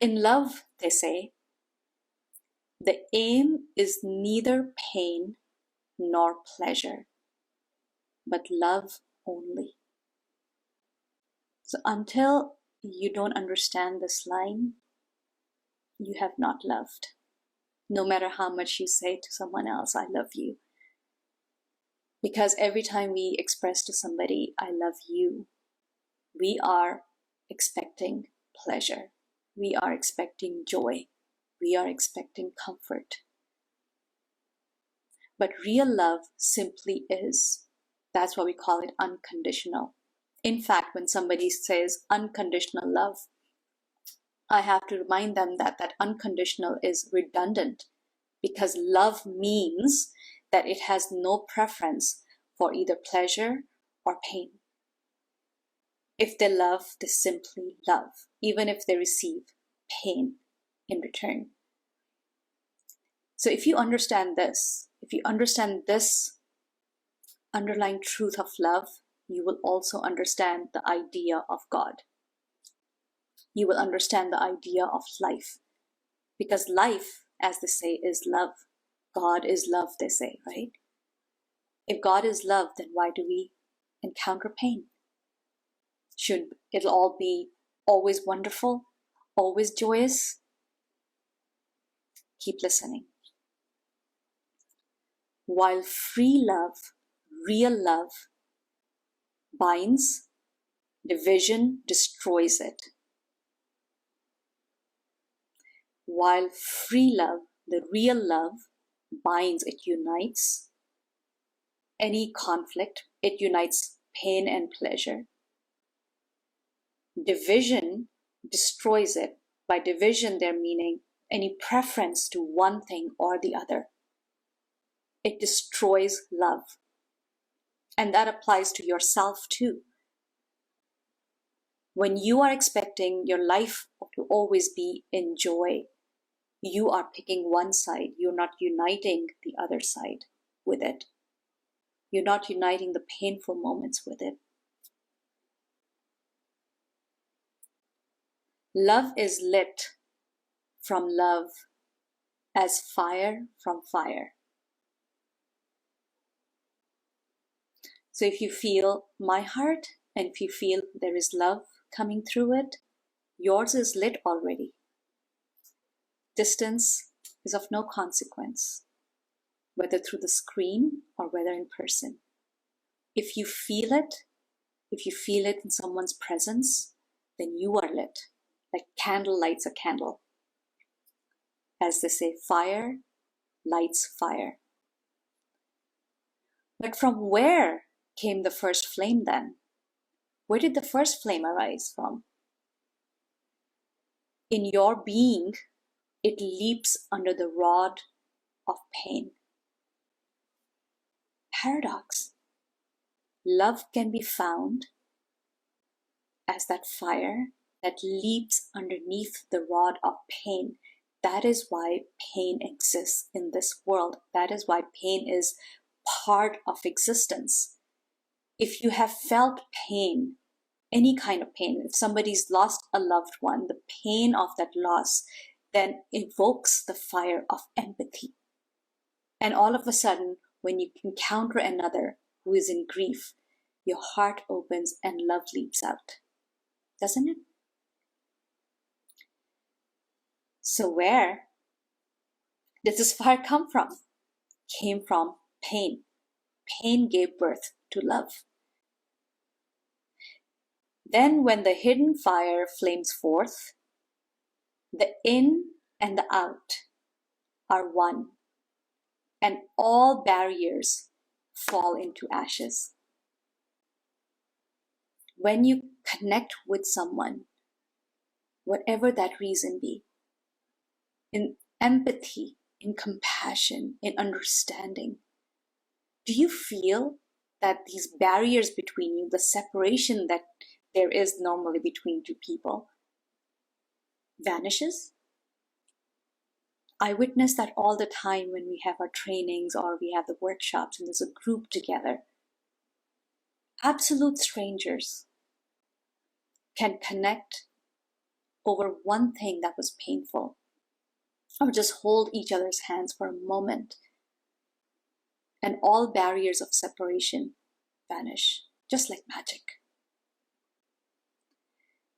In love, they say, the aim is neither pain nor pleasure, but love only. So until you don't understand this line, you have not loved. No matter how much you say to someone else, I love you. Because every time we express to somebody, I love you, we are expecting pleasure. We are expecting joy. We are expecting comfort. But real love simply is. That's why we call it unconditional. In fact, when somebody says unconditional love, I have to remind them that that unconditional is redundant, because love means that it has no preference for either pleasure or pain. If they love, they simply love, even if they receive pain in return. So if you understand this underlying truth of love, you will also understand the idea of God. You will understand the idea of life. Because life, as they say, is love. God is love, they say, right? If God is love, then why do we encounter pain? Should it all be always wonderful, always joyous? Keep listening. While free love, real love, binds, division destroys it. While free love, the real love, binds, it unites any conflict, it unites pain and pleasure. Division destroys it. By division, they're meaning any preference to one thing or the other. It destroys love. And that applies to yourself too. When you are expecting your life to always be in joy, you are picking one side. You're not uniting the other side with it. You're not uniting the painful moments with it. Love is lit from love as fire from fire. So if you feel my heart, and if you feel there is love coming through it, yours is lit already. Distance is of no consequence, whether through the screen or whether in person. If you feel it in someone's presence, then you are lit, like candle lights a candle. As they say, fire lights fire. But from where came the first flame then? Where did the first flame arise from? In your being, it leaps under the rod of pain. Paradox. Love can be found as that fire that leaps underneath the rod of pain. That is why pain exists in this world. That is why pain is part of existence. If you have felt pain, any kind of pain, if somebody's lost a loved one, the pain of that loss then evokes the fire of empathy. And all of a sudden, when you encounter another who is in grief, your heart opens and love leaps out. Doesn't it? So where did this fire come from? Came from pain. Pain gave birth to love. Then when the hidden fire flames forth, the in and the out are one, and all barriers fall into ashes. When you connect with someone, whatever that reason be, in empathy, in compassion, in understanding, do you feel that these barriers between you, the separation that there is normally between two people, vanishes? I witness that all the time when we have our trainings or we have the workshops and there's a group together. Absolute strangers can connect over one thing that was painful, or just hold each other's hands for a moment, and all barriers of separation vanish, just like magic.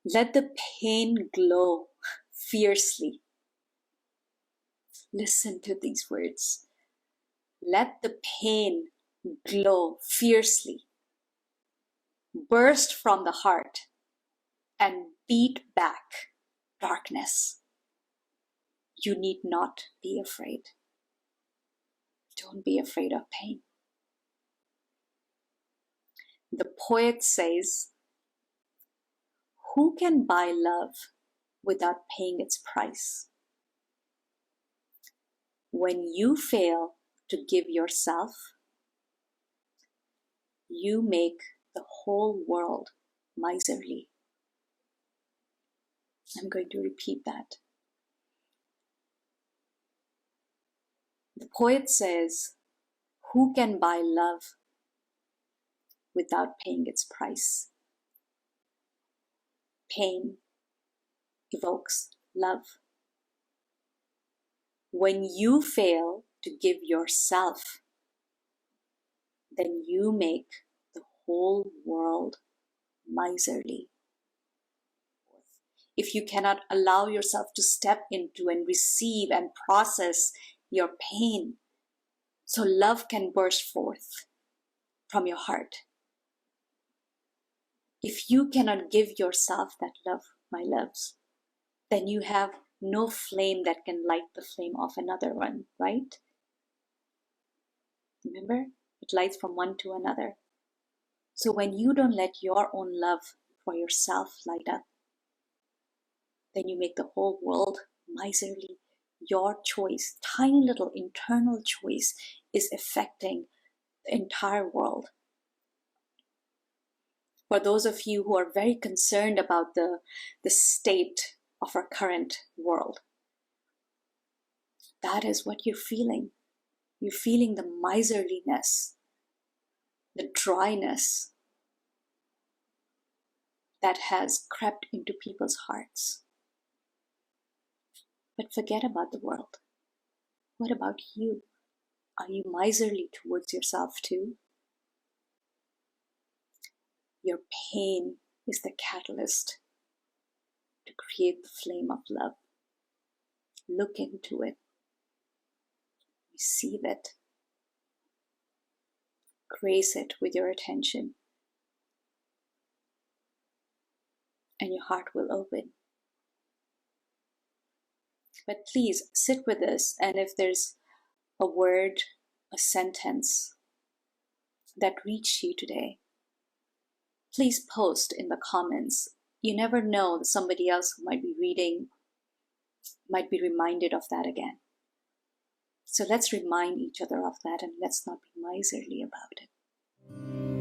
Let the pain glow fiercely. Listen to these words. Let the pain glow fiercely, burst from the heart, and beat back darkness. You need not be afraid. Don't be afraid of pain. The poet says, "Who can buy love without paying its price? When you fail to give yourself, you make the whole world miserly." I'm going to repeat that. The poet says, "Who can buy love without paying its price?" Pain evokes love. When you fail to give yourself, then you make the whole world miserly. If you cannot allow yourself to step into and receive and process your pain, so love can burst forth from your heart. If you cannot give yourself that love, my loves, then you have no flame that can light the flame of another one, right? Remember, it lights from one to another. So when you don't let your own love for yourself light up, then you make the whole world miserly. Your choice, tiny little internal choice, is affecting the entire world. For those of you who are very concerned about the state of our current world, that is what you're feeling. You're feeling the miserliness, the dryness that has crept into people's hearts. But forget about the world. What about you? Are you miserly towards yourself too? Your pain is the catalyst to create the flame of love. Look into it. Receive it. Grace it with your attention. And your heart will open. But please sit with us, and if there's a word, a sentence that reached you today, please post in the comments. You never know, somebody else who might be reading might be reminded of that again. So let's remind each other of that, and let's not be miserly about it.